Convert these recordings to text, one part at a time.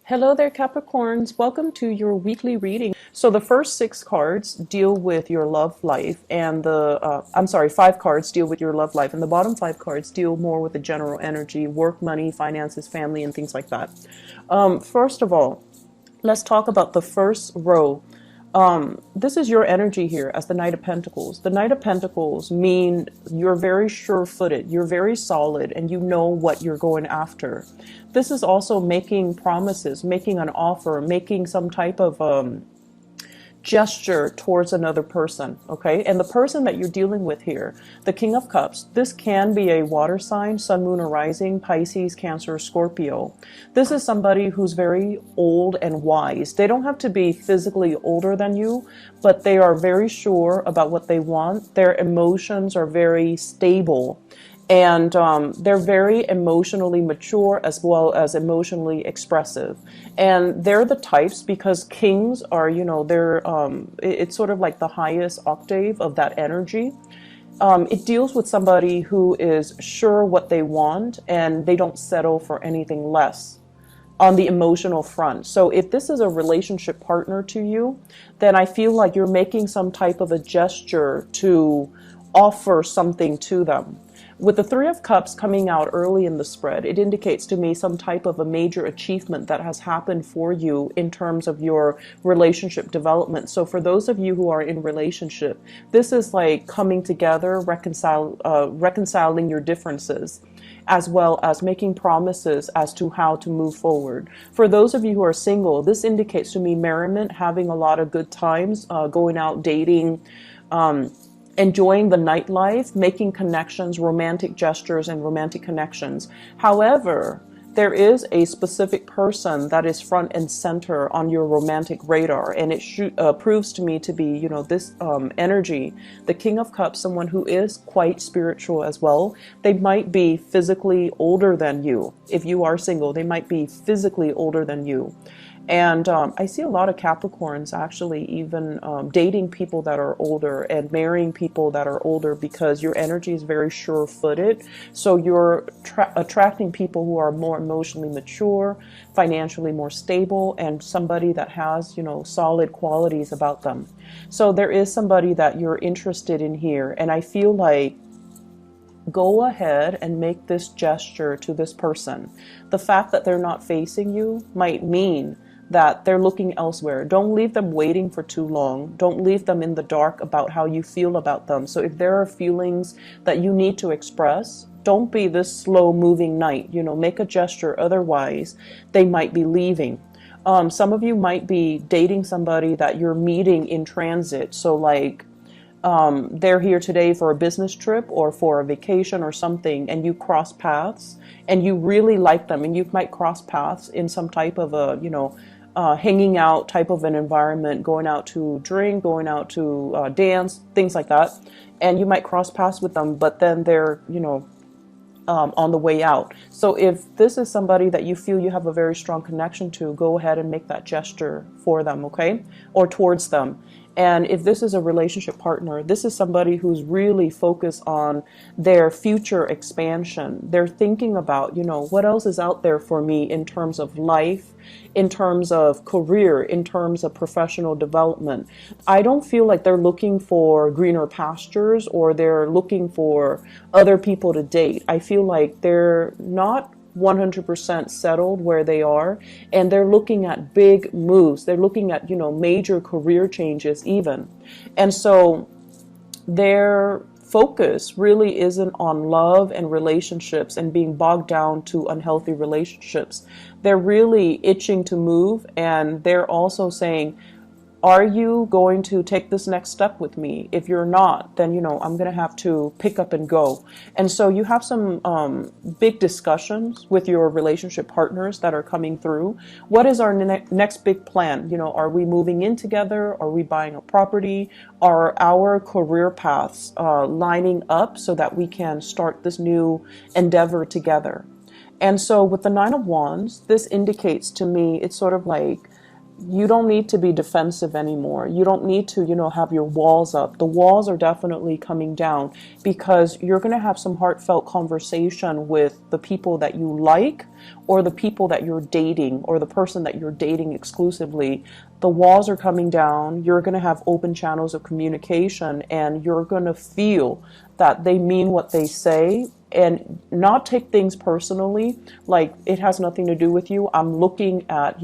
Hello there, Capricorns. Welcome to your weekly reading. So the first six cards deal with your love life, and five cards deal with your love life, and the bottom five cards deal more with the general energy, work, money, finances, family, and things like that. First of all, let's talk about the first row. This is your energy here as the Knight of Pentacles. The Knight of Pentacles mean you're very sure-footed, you're very solid, and you know what you're going after. This is also making promises, making an offer, making some type of gesture towards another person, okay? And the person that you're dealing with here, the King of Cups, this can be a water sign, sun, moon, or rising, Pisces, Cancer, Scorpio. This is somebody who's very old and wise. They don't have to be physically older than you, but they are very sure about what they want. Their emotions are very stable. And they're very emotionally mature as well as emotionally expressive. And they're the types, because kings are, it's sort of like the highest octave of that energy. It deals with somebody who is sure what they want and they don't settle for anything less on the emotional front. So if this is a relationship partner to you, then I feel like you're making some type of a gesture to offer something to them. With the Three of Cups coming out early in the spread, it indicates to me some type of a major achievement that has happened for you in terms of your relationship development. So for those of you who are in relationship, this is like coming together, reconciling your differences, as well as making promises as to how to move forward. For those of you who are single, this indicates to me merriment, having a lot of good times, going out, dating, enjoying the nightlife, making connections, romantic gestures, and romantic connections. However, there is a specific person that is front and center on your romantic radar, and it proves to me to be, this energy, the King of Cups, someone who is quite spiritual as well. They might be physically older than you. If you are single, they might be physically older than you. And I see a lot of Capricorns actually even dating people that are older and marrying people that are older, because your energy is very sure-footed. So you're attracting people who are more emotionally mature, financially more stable, and somebody that has, solid qualities about them. So there is somebody that you're interested in here. And I feel like go ahead and make this gesture to this person. The fact that they're not facing you might mean that they're looking elsewhere. Don't leave them waiting for too long. Don't leave them in the dark about how you feel about them. So if there are feelings that you need to express, don't be this slow moving knight, make a gesture. Otherwise, they might be leaving. Some of you might be dating somebody that you're meeting in transit. So like, they're here today for a business trip or for a vacation or something, and you cross paths and you really like them, and you might cross paths in some type of a, hanging out type of an environment, going out to drink, going out to dance, things like that. And you might cross paths with them, but then they're, on the way out. So if this is somebody that you feel you have a very strong connection to, go ahead and make that gesture for them, okay? Or towards them. And if this is a relationship partner, this is somebody who's really focused on their future expansion. They're thinking about, what else is out there for me in terms of life, in terms of career, in terms of professional development. I don't feel like they're looking for greener pastures or they're looking for other people to date. I feel like they're not 100% settled where they are, and they're looking at big moves. They're looking at, major career changes even. And so their focus really isn't on love and relationships and being bogged down to unhealthy relationships. They're really itching to move, and they're also saying, are you going to take this next step with me? If you're not, then, I'm going to have to pick up and go. And so you have some big discussions with your relationship partners that are coming through. What is our next big plan? Are we moving in together? Are we buying a property? Are our career paths lining up so that we can start this new endeavor together? And so with the Nine of Wands, this indicates to me, it's sort of like, you don't need to be defensive anymore. You don't need to, have your walls up. The walls are definitely coming down because you're going to have some heartfelt conversation with the people that you like, or the people that you're dating, or the person that you're dating exclusively. The walls are coming down. You're going to have open channels of communication, and you're going to feel that they mean what they say, and not take things personally, like it has nothing to do with you. I'm looking at,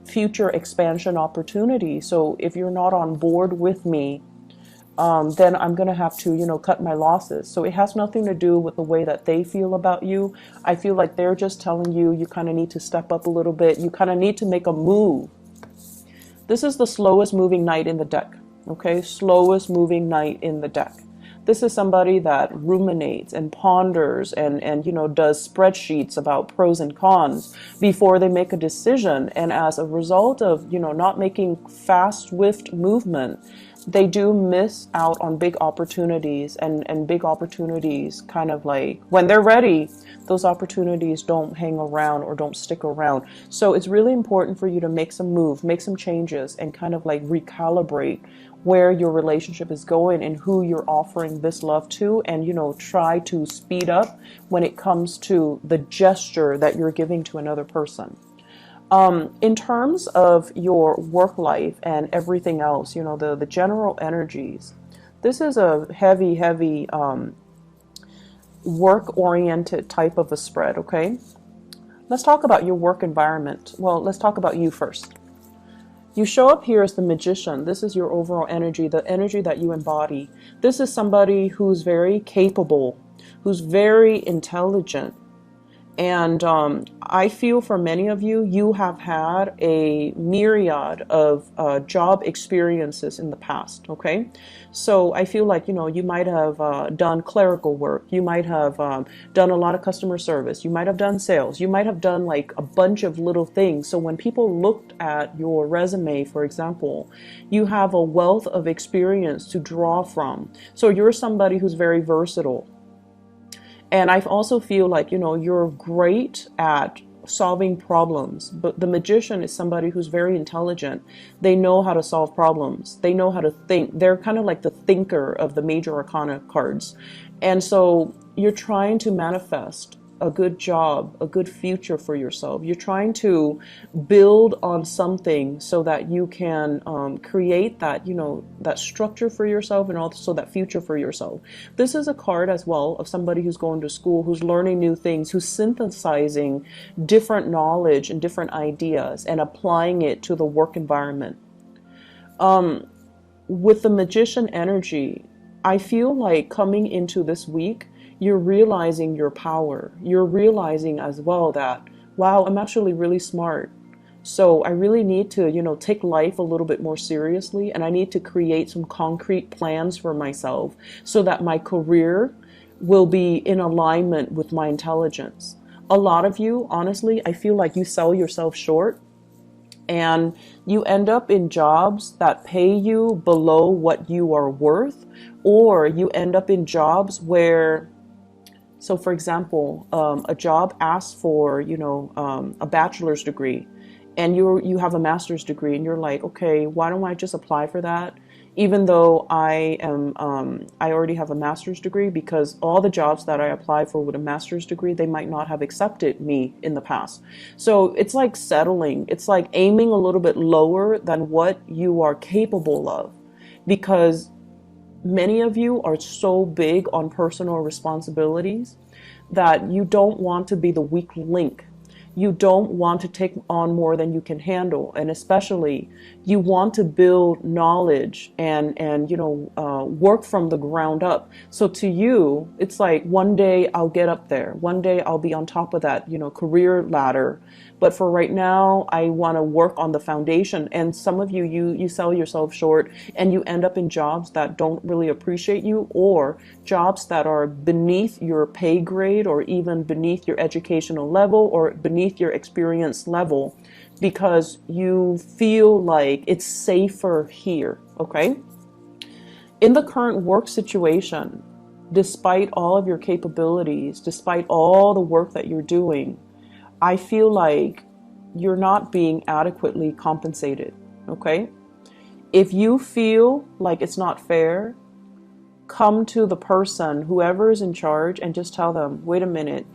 future expansion opportunities. So if you're not on board with me, then I'm going to have to, cut my losses. So it has nothing to do with the way that they feel about you. I feel like they're just telling you, you kind of need to step up a little bit. You kind of need to make a move. This is the slowest moving knight in the deck. Okay, slowest moving knight in the deck. This is somebody that ruminates and ponders and does spreadsheets about pros and cons before they make a decision. And as a result of, not making fast, swift movement, they do miss out on big opportunities, and big opportunities kind of like, when they're ready, those opportunities don't hang around or don't stick around. So it's really important for you to make some moves, make some changes, and kind of like recalibrate where your relationship is going and who you're offering this love to, and try to speed up when it comes to the gesture that you're giving to another person. In terms of your work life and everything else, the general energies, this is a heavy work-oriented type of a spread, okay? Let's talk about your work environment. Well, let's talk about you first. You show up here as the Magician. This is your overall energy, the energy that you embody. This is somebody who's very capable, who's very intelligent. And I feel for many of you, you have had a myriad of job experiences in the past, okay? So I feel like, you might have done clerical work. You might have done a lot of customer service. You might have done sales. You might have done like a bunch of little things. So when people looked at your resume, for example, you have a wealth of experience to draw from. So you're somebody who's very versatile. And I also feel like, you're great at solving problems, but the Magician is somebody who's very intelligent. They know how to solve problems. They know how to think. They're kind of like the thinker of the major arcana cards. And so you're trying to manifest a good job, a good future for yourself. You're trying to build on something so that you can create that, that structure for yourself, and also that future for yourself. This is a card as well of somebody who's going to school, who's learning new things, who's synthesizing different knowledge and different ideas and applying it to the work environment. With the Magician energy, I feel like coming into this week, you're realizing your power. You're realizing as well that, wow, I'm actually really smart. So I really need to, take life a little bit more seriously, and I need to create some concrete plans for myself so that my career will be in alignment with my intelligence. A lot of you, honestly, I feel like you sell yourself short, and you end up in jobs that pay you below what you are worth, or you end up in jobs where, so for example, a job asks for, a bachelor's degree, and you have a master's degree, and you're like, okay, why don't I just apply for that? Even though I already have a master's degree, because all the jobs that I apply for with a master's degree, they might not have accepted me in the past. So it's like settling. It's like aiming a little bit lower than what you are capable of, because many of you are so big on personal responsibilities that you don't want to be the weak link. You don't want to take on more than you can handle, and especially you want to build knowledge and work from the ground up. So to you, it's like, one day I'll get up there. One day I'll be on top of that, career ladder. But for right now, I want to work on the foundation. And some of you sell yourself short, and you end up in jobs that don't really appreciate you, or jobs that are beneath your pay grade, or even beneath your educational level, or beneath your experience level, because you feel like it's safer here, okay? In the current work situation, despite all of your capabilities, despite all the work that you're doing, I feel like you're not being adequately compensated, okay? If you feel like it's not fair, come to the person, whoever is in charge, and just tell them, wait a minute,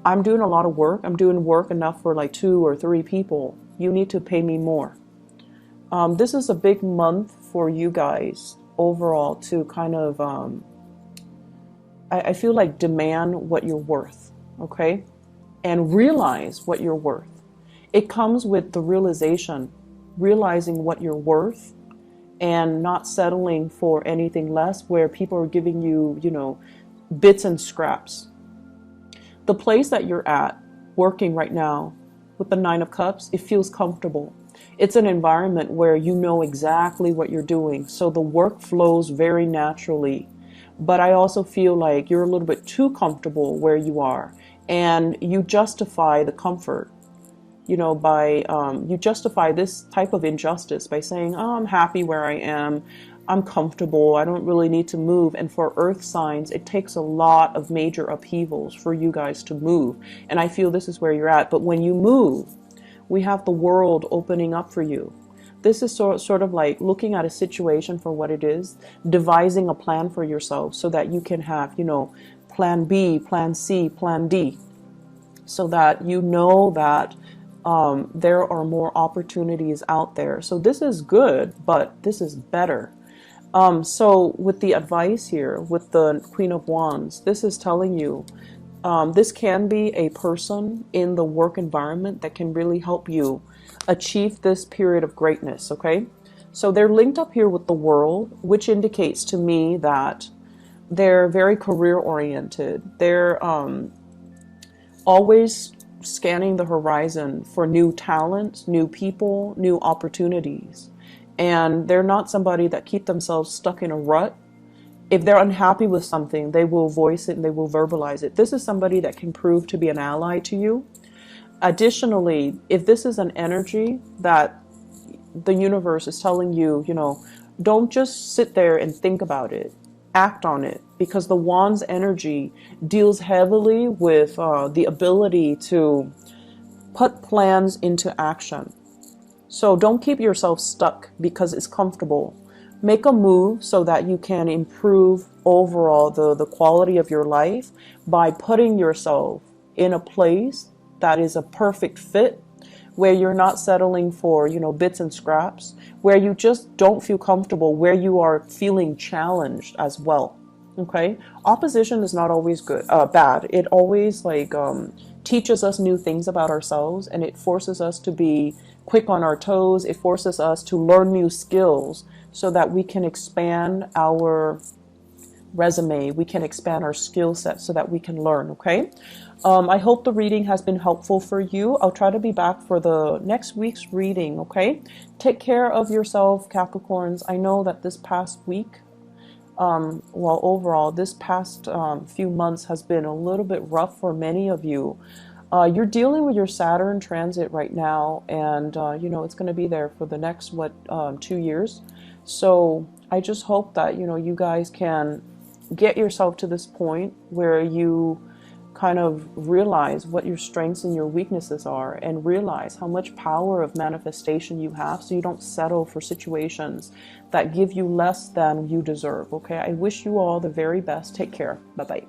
I'm doing a lot of work. I'm doing work enough for like 2 or 3 people. You need to pay me more. This is a big month for you guys overall to kind of, I feel like demand what you're worth, okay? And realize what you're worth. It comes with the realization, realizing what you're worth and not settling for anything less where people are giving you, you know, bits and scraps. The place that you're at, working right now with the 9 of Cups, it feels comfortable. It's an environment where you know exactly what you're doing, so the work flows very naturally. But I also feel like you're a little bit too comfortable where you are, and you justify the comfort, you know, by you justify this type of injustice by saying, oh, I'm happy where I am, I'm comfortable, I don't really need to move. And for earth signs, it takes a lot of major upheavals for you guys to move, and I feel this is where you're at. But when you move, we have the world opening up for you. This is sort of like looking at a situation for what it is, devising a plan for yourself so that you can have, you know, plan B, plan C, plan D, so that you know that there are more opportunities out there. So this is good, but this is better. So with the advice here, with the Queen of Wands, this is telling you, this can be a person in the work environment that can really help you achieve this period of greatness, okay? So they're linked up here with the World, which indicates to me that they're very career oriented. They're always scanning the horizon for new talents, new people, new opportunities. And they're not somebody that keep themselves stuck in a rut. If they're unhappy with something, they will voice it and they will verbalize it. This is somebody that can prove to be an ally to you. Additionally, if this is an energy that the universe is telling you, you know, don't just sit there and think about it, act on it, because the Wands energy deals heavily with the ability to put plans into action. So don't keep yourself stuck because it's comfortable. Make a move so that you can improve overall the quality of your life by putting yourself in a place that is a perfect fit, where you're not settling for, you know, bits and scraps, where you just don't feel comfortable, where you are feeling challenged as well. Okay, opposition is not always bad. It always like teaches us new things about ourselves, and it forces us to be quick on our toes. It forces us to learn new skills so that we can expand our resume, we can expand our skill set so that we can learn, okay? I hope the reading has been helpful for you. I'll try to be back for the next week's reading, okay? Take care of yourself, Capricorns. I know that this past week, well, overall, this past few months has been a little bit rough for many of you. You're dealing with your Saturn transit right now, and, you know, it's going to be there for the next, 2 years. So I just hope that, you know, you guys can get yourself to this point where you kind of realize what your strengths and your weaknesses are, and realize how much power of manifestation you have, so you don't settle for situations that give you less than you deserve, okay? I wish you all the very best. Take care. Bye-bye.